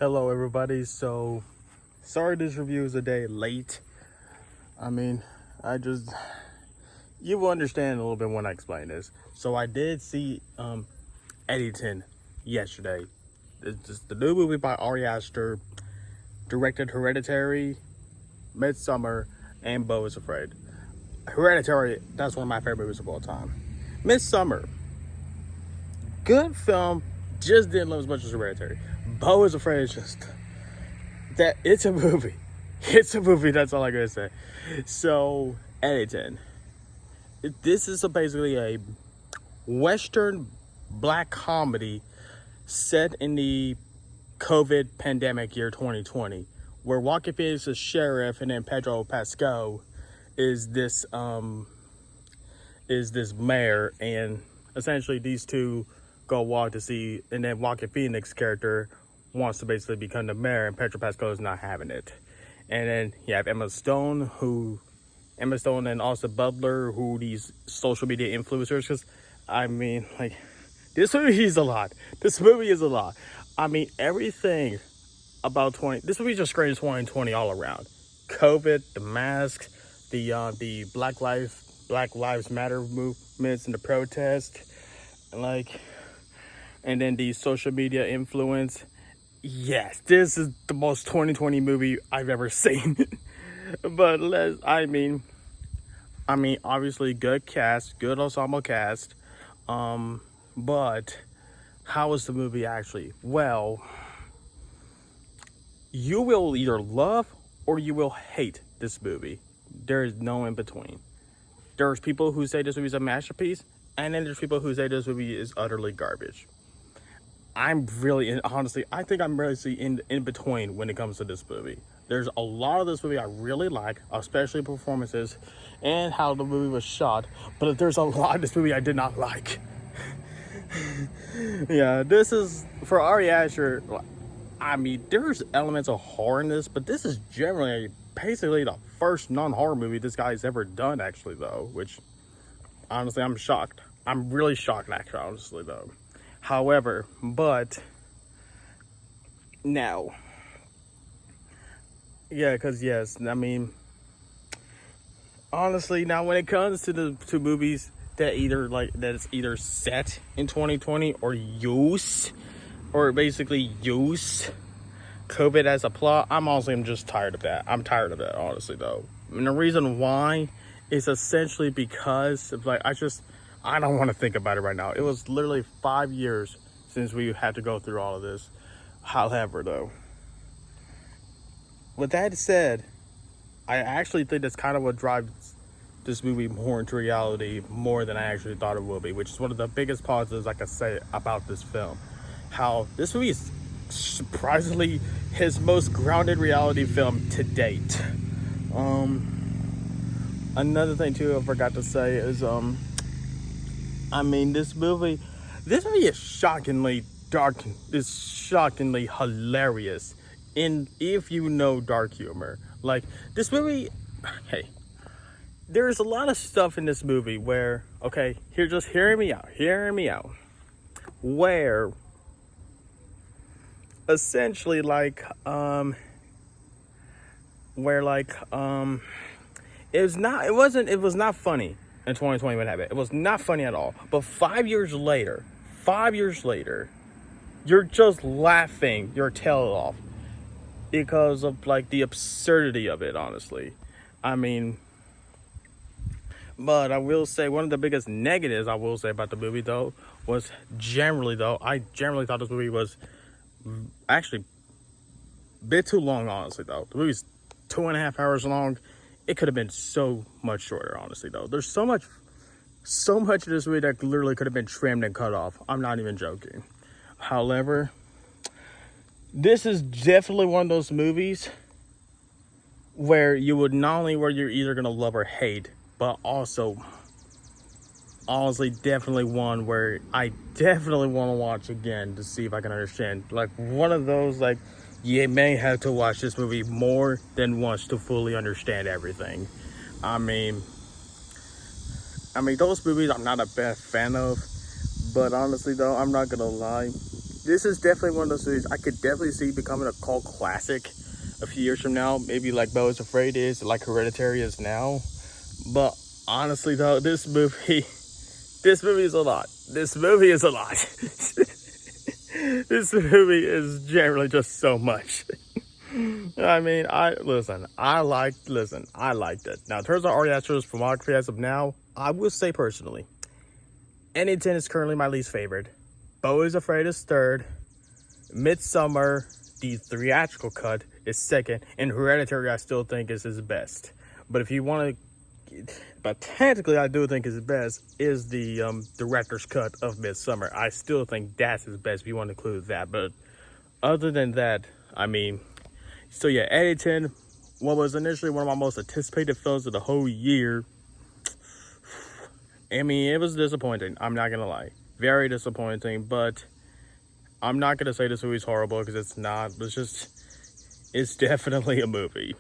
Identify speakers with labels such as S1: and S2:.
S1: Hello everybody, so sorry this review is a day late. You will understand a little bit when I explain this. So I did see Eddington yesterday. It's the new movie by Ari Aster, directed Hereditary, Midsummer, and Beau is Afraid. Hereditary, that's one of my favorite movies of all time. Midsummer, good film, just didn't love as much as Hereditary. Beau is Afraid is just that it's a movie. It's a movie, that's all I gotta say. So, Eddington. This is basically a Western black comedy set in the COVID pandemic year 2020, where Joaquin Phoenix is sheriff and then Pedro Pascal is this mayor, and essentially these two go walk to see, and then Joaquin Phoenix character wants to basically become the mayor, and Pedro Pascal is not having it. And then you have Emma Stone and Austin Butler, who these social media influencers, because this movie is a lot. This movie is a lot. Everything about this movie just screams 2020 all around. COVID, the mask, the Black Lives Matter movements and the protest, and then the social media influence. Yes, this is the most 2020 movie I've ever seen. But obviously good cast, good ensemble cast. But how is the movie actually? Well, you will either love or you will hate this movie. There is no in between. There's people who say this movie is a masterpiece, and then there's people who say this movie is utterly garbage. I think I'm really in between when it comes to this movie. There's a lot of this movie I really like, especially performances and how the movie was shot. But there's a lot of this movie I did not like. Yeah, this is for Ari Aster. There's elements of horror in this, but this is generally basically the first non-horror movie this guy's ever done, actually, though. Which, honestly, I'm shocked. I'm really shocked, actually, honestly, though. However, but now, yeah, because yes, honestly, now when it comes to the two movies that it's either set in 2020 or basically use COVID as a plot, I'm just tired of that. I'm tired of that, honestly, though. And the reason why is essentially because of I don't want to think about it right now. It was literally 5 years since we had to go through all of this. However, though, with that said, I actually think that's kind of what drives this movie more into reality more than I actually thought it would be, which is one of the biggest positives I can say about this film. How this movie is surprisingly his most grounded reality film to date. Another thing too I forgot to say is this movie is shockingly dark. It's shockingly hilarious. If you know dark humor, this movie, hey, there's a lot of stuff in this movie where, just hearing me out, where essentially it was not funny in 2020 when it happened. It was not funny at all. But 5 years later, you're just laughing your tail off because of the absurdity of it, honestly. But I will say one of the biggest negatives I will say about the movie though was I generally thought this movie was actually a bit too long, honestly, though. The movie's 2.5 hours long. It could have been so much shorter, honestly, though. There's so much of this movie that literally could have been trimmed and cut off. I'm not even joking. However, this is definitely one of those movies where you're either gonna love or hate, but also honestly definitely one where I definitely want to watch again to see if I can understand. One of those you may have to watch this movie more than once to fully understand everything. Those movies I'm not a big fan of, but honestly though, I'm not gonna lie, this is definitely one of those movies I could definitely see becoming a cult classic a few years from now. Maybe like Beau is Afraid is, like Hereditary is now. But honestly, though, this movie is a lot. This movie is a lot. This movie is generally just so much. I mean, I liked it. Now, in terms of Ari Aster's filmography as of now, I will say personally, Eddington is currently my least favorite. Beau is Afraid is third. Midsummer, the theatrical cut, is second. And Hereditary, I still think is his best. But if you want to, but technically, I do think his best is the director's cut of Midsummer. I still think that's his best if you want to include that. But other than that, I mean, so yeah, Eddington, what was initially one of my most anticipated films of the whole year. I mean, it was disappointing. I'm not gonna lie, very disappointing. But I'm not gonna say this movie's horrible because it's not. It's definitely a movie.